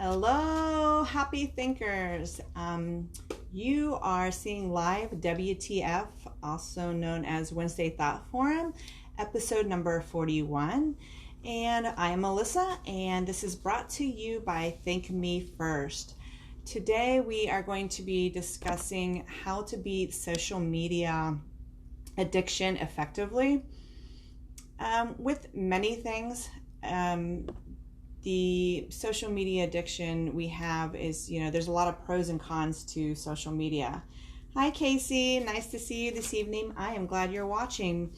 Hello, happy thinkers. You are seeing live WTF, also known as Wednesday Thought Forum, episode number 41. And I am Melissa, and this is brought to you by Thank Me First. Today we are going to be discussing how to beat social media addiction effectively. With many things, the social media addiction we have is, there's a lot of pros and cons to social media. Hi, Casey. Nice to see you this evening. I am glad you're watching.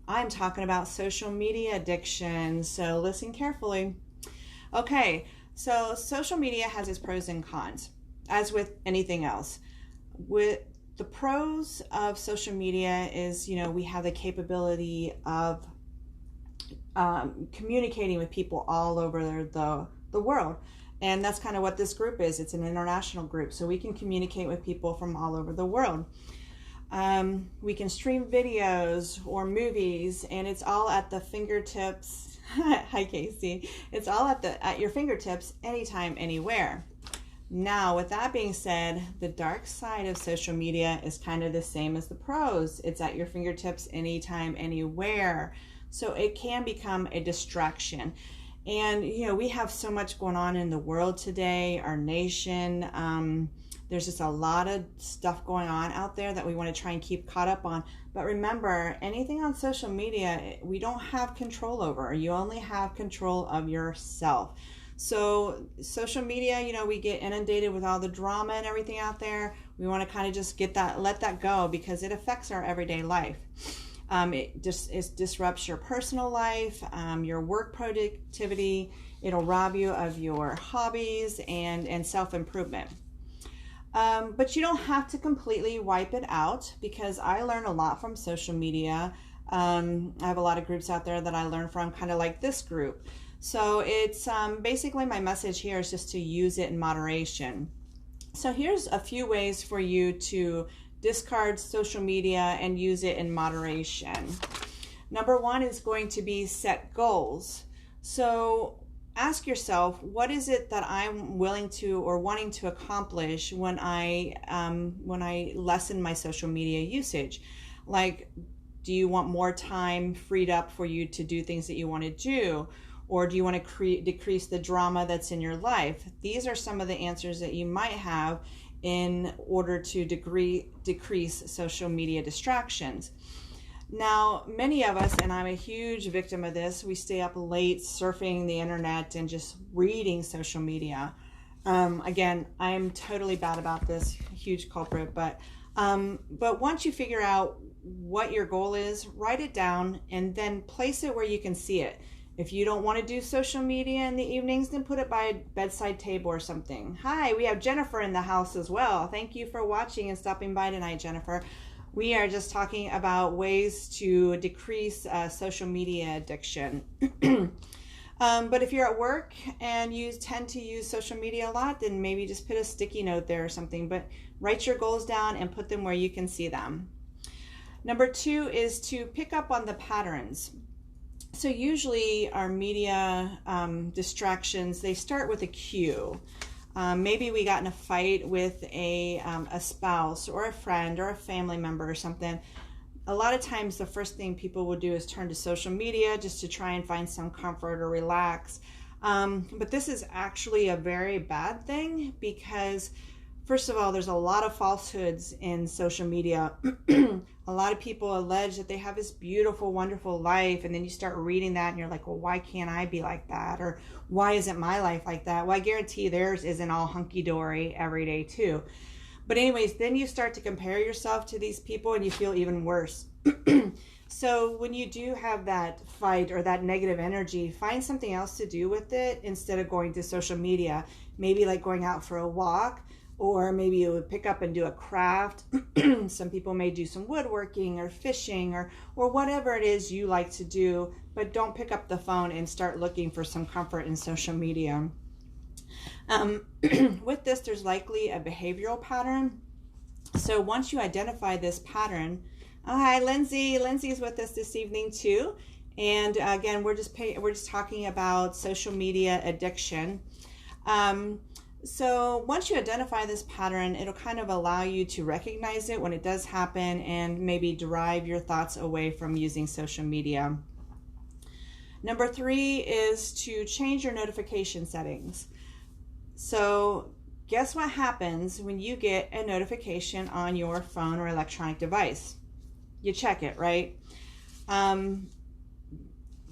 I'm talking about social media addiction, so listen carefully. Okay, so social media has its pros and cons, as with anything else. With the pros of social media is, we have the capability of communicating with people all over the world. And that's kind of what this group is. It's an international group, so we can communicate with people from all over the world. We can stream videos or movies, and it's all at the fingertips. Hi, Casey. It's all at your fingertips anytime, anywhere. Now, with that being said, the dark side of social media is kind of the same as the pros. It's at your fingertips anytime, anywhere. So it can become a distraction. And, we have so much going on in the world today, our nation. There's just a lot of stuff going on out there that we want to try and keep caught up on. But remember, anything on social media, we don't have control over. You only have control of yourself. So social media, we get inundated with all the drama and everything out there. We want to kind of just let that go, because it affects our everyday life. It disrupts your personal life, your work productivity. It'll rob you of your hobbies and self-improvement. But you don't have to completely wipe it out, because I learn a lot from social media. I have a lot of groups out there that I learn from, kind of like this group. So it's basically my message here is just to use it in moderation. So here's a few ways for you to discard social media and use it in moderation. Number one is going to be set goals. So ask yourself, what is it that I'm willing to or wanting to accomplish when I lessen my social media usage? Like, do you want more time freed up for you to do things that you want to do? Or do you want to decrease the drama that's in your life? These are some of the answers that you might have in order to decrease social media distractions. Now, many of us, and I'm a huge victim of this, we stay up late surfing the internet and just reading social media. Again, I am totally bad about this, huge culprit, but once you figure out what your goal is, write it down and then place it where you can see it. If you don't want to do social media in the evenings, then put it by a bedside table or something. Hi, we have Jennifer in the house as well. Thank you for watching and stopping by tonight, Jennifer. We are just talking about ways to decrease social media addiction. But if you're at work and you tend to use social media a lot, then maybe just put a sticky note there or something. But write your goals down and put them where you can see them. Number two is to pick up on the patterns. So usually our media distractions, they start with a cue. Maybe we got in a fight with a spouse or a friend or a family member or something. A lot of times the first thing people will do is turn to social media just to try and find some comfort or relax. But this is actually a very bad thing, because first of all, there's a lot of falsehoods in social media. A lot of people allege that they have this beautiful, wonderful life, and then you start reading that and you're like, well, why can't I be like that? Or why isn't my life like that? Well, I guarantee theirs isn't all hunky-dory every day too. But anyways, then you start to compare yourself to these people and you feel even worse. So when you do have that fight or that negative energy, find something else to do with it instead of going to social media. Maybe like going out for a walk, or maybe you would pick up and do a craft. Some people may do some woodworking or fishing or whatever it is you like to do, but don't pick up the phone and start looking for some comfort in social media. With this, there's likely a behavioral pattern. So once you identify this pattern, oh, hi, Lindsay. Lindsay's with us this evening too. And again, we're just talking about social media addiction. So once you identify this pattern, it'll kind of allow you to recognize it when it does happen and maybe derive your thoughts away from using social media. Number 3 is to change your notification settings. So guess what happens when you get a notification on your phone or electronic device? You check it, right?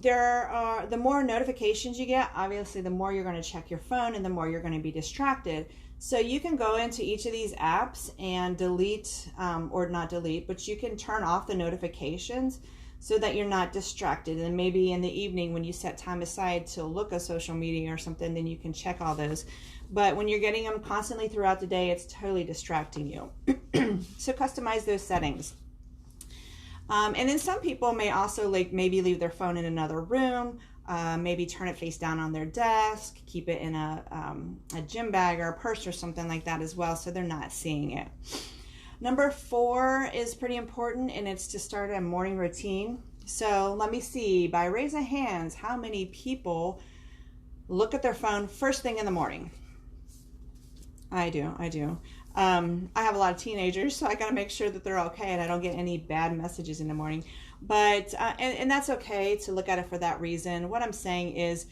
The more notifications you get, obviously the more you're going to check your phone and the more you're going to be distracted. So you can go into each of these apps and delete, or not delete, but you can turn off the notifications so that you're not distracted. And maybe in the evening when you set time aside to look at social media or something, then you can check all those. But when you're getting them constantly throughout the day, it's totally distracting you. So customize those settings. And then some people may also maybe leave their phone in another room, maybe turn it face down on their desk, keep it in a gym bag or a purse or something like that as well, so they're not seeing it. Number 4 is pretty important, and it's to start a morning routine. So let me see, by raise of hands, how many people look at their phone first thing in the morning? I do. I have a lot of teenagers, so I got to make sure that they're okay and I don't get any bad messages in the morning. But, and that's okay to look at it for that reason. What I'm saying is,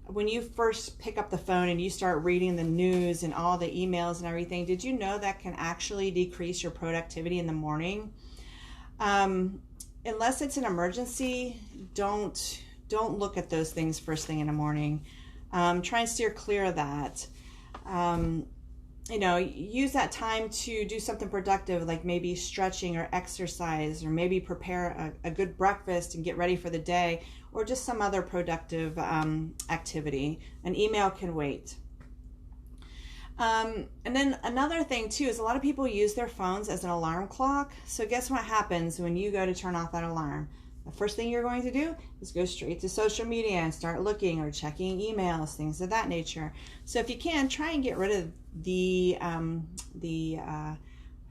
when you first pick up the phone and you start reading the news and all the emails and everything, did you know that can actually decrease your productivity in the morning? Unless it's an emergency, don't look at those things first thing in the morning. Try and steer clear of that. Use that time to do something productive, like maybe stretching or exercise, or maybe prepare a good breakfast and get ready for the day, or just some other productive activity. An email can wait. And then another thing too is a lot of people use their phones as an alarm clock. So guess what happens when you go to turn off that alarm? The first thing you're going to do is go straight to social media and start looking or checking emails, things of that nature. So if you can, try and get rid of the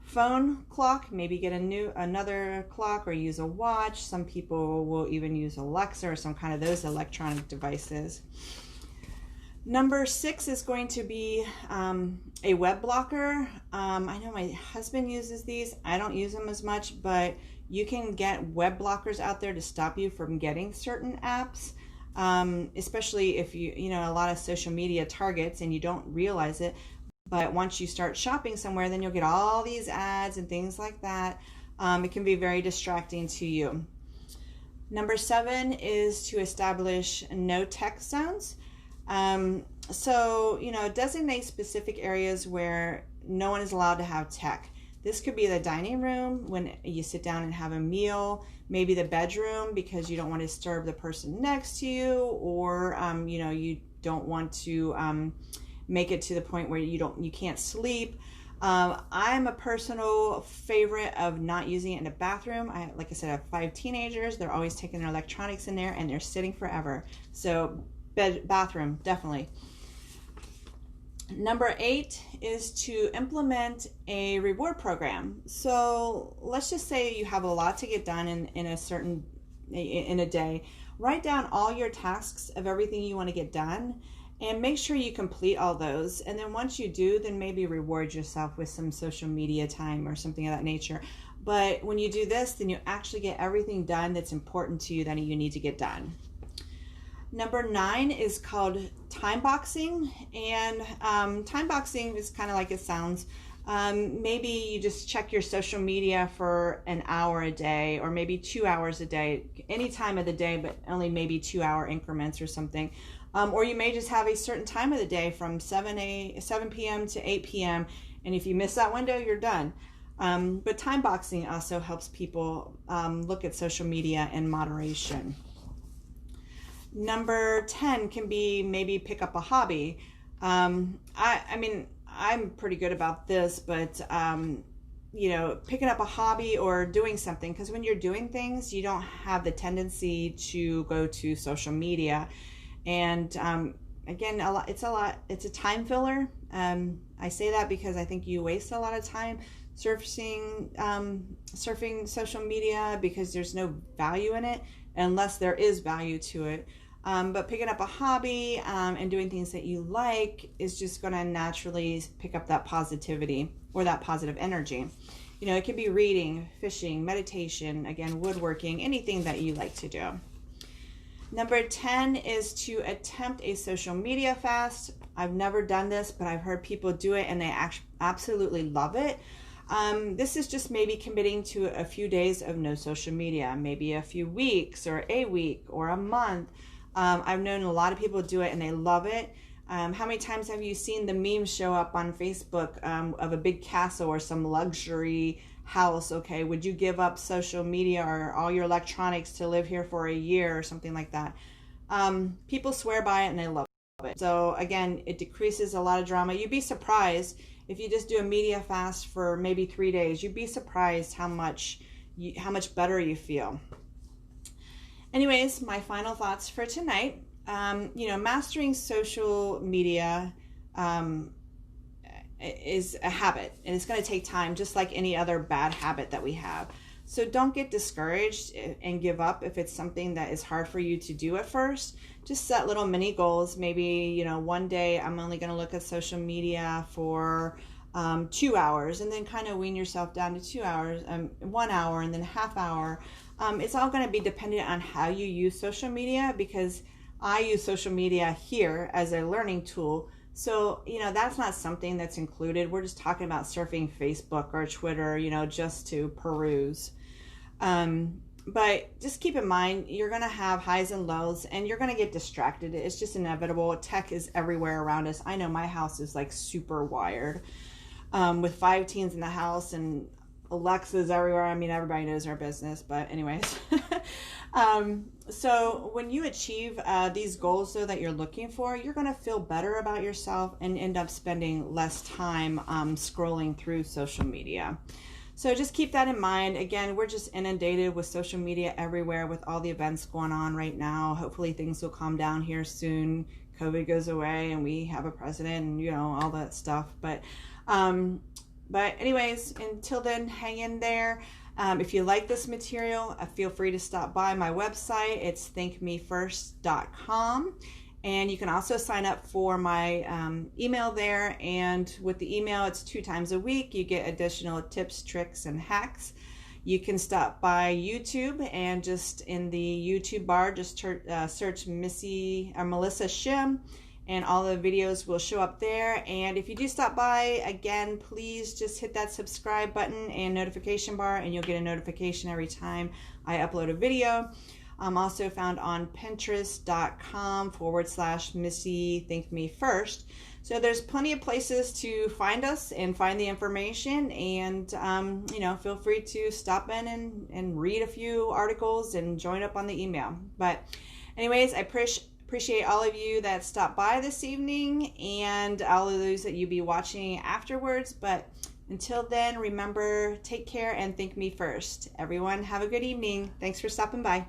phone clock. Maybe get another clock or use a watch. Some people will even use Alexa or some kind of those electronic devices. Number 6 is going to be a web blocker. I know my husband uses these. I don't use them as much, but you can get web blockers out there to stop you from getting certain apps, especially if you know a lot of social media targets and you don't realize it. But once you start shopping somewhere, then you'll get all these ads and things like that. It can be very distracting to you. Number 7 is to establish no tech zones. So, designate specific areas where no one is allowed to have tech. This could be the dining room when you sit down and have a meal, maybe the bedroom because you don't want to disturb the person next to you, or, you don't want to make it to the point where you can't sleep. I'm a personal favorite of not using it in a bathroom. Like I said, I have 5 teenagers. They're always taking their electronics in there and they're sitting forever. So bathroom, definitely. Number 8 is to implement a reward program. So let's just say you have a lot to get done in a day. Write down all your tasks of everything you want to get done and make sure you complete all those. And then once you do, then maybe reward yourself with some social media time or something of that nature. But when you do this, then you actually get everything done that's important to you that you need to get done. Number 9 is called time boxing, and time boxing is kind of like it sounds. Maybe you just check your social media for an hour a day, or maybe 2 hours a day, any time of the day, but only maybe 2-hour increments or something. Or you may just have a certain time of the day from 7 p.m. to 8 p.m. And if you miss that window, you're done. But time boxing also helps people look at social media in moderation. Number 10 can be maybe pick up a hobby. I mean, I'm pretty good about this, but picking up a hobby or doing something, because when you're doing things, you don't have the tendency to go to social media. And again, it's a time filler. I say that because I think you waste a lot of time surfing social media because there's no value in it unless there is value to it. But picking up a hobby and doing things that you like is just going to naturally pick up that positivity or that positive energy. You know, it could be reading, fishing, meditation, again, woodworking, anything that you like to do. Number 10 is to attempt a social media fast. I've never done this, but I've heard people do it and they absolutely love it. This is just maybe committing to a few days of no social media, maybe a few weeks or a week or a month. I've known a lot of people do it and they love it. How many times have you seen the memes show up on Facebook of a big castle or some luxury house? Okay, would you give up social media or all your electronics to live here for a year or something like that? People swear by it and they love it. So again, it decreases a lot of drama. You'd be surprised if you just do a media fast for maybe 3 days. You'd be surprised how much better you feel. Anyways, my final thoughts for tonight. You know, mastering social media is a habit, and it's going to take time, just like any other bad habit that we have. So don't get discouraged and give up if it's something that is hard for you to do at first. Just set little mini goals. Maybe, you know, one day I'm only going to look at social media for 2 hours, and then kind of wean yourself down to 2 hours, 1 hour, and then a half hour. It's all going to be dependent on how you use social media, because I use social media here as a learning tool. So, you know, that's not something that's included. We're just talking about surfing Facebook or Twitter, you know, just to peruse. But just keep in mind, you're going to have highs and lows, and you're going to get distracted. It's just inevitable. Tech is everywhere around us. I know my house is like super wired, with 5 teens in the house and Alexa's everywhere. I mean, everybody knows our business, but anyways. So when you achieve these goals though that you're looking for, you're going to feel better about yourself and end up spending less time scrolling through social media. So just keep that in mind. Again, we're just inundated with social media everywhere with all the events going on right now. Hopefully things will calm down here soon. COVID goes away and we have a president and, you know, all that stuff. But anyways, until then, hang in there. If you like this material, feel free to stop by my website. It's thinkmefirst.com. And you can also sign up for my email there. And with the email, it's 2 times a week. You get additional tips, tricks, and hacks. You can stop by YouTube, and just in the YouTube bar, just search Melissa Shim, and all the videos will show up there. And if you do stop by, again, please just hit that subscribe button and notification bar, and you'll get a notification every time I upload a video. I'm also found on Pinterest.com/Missy Think Me First. So there's plenty of places to find us and find the information. And, you know, feel free to stop in and read a few articles and join up on the email. But anyways, I appreciate all of you that stopped by this evening, and all of those that you'll be watching afterwards. But until then, remember, take care and think me first. Everyone, have a good evening. Thanks for stopping by.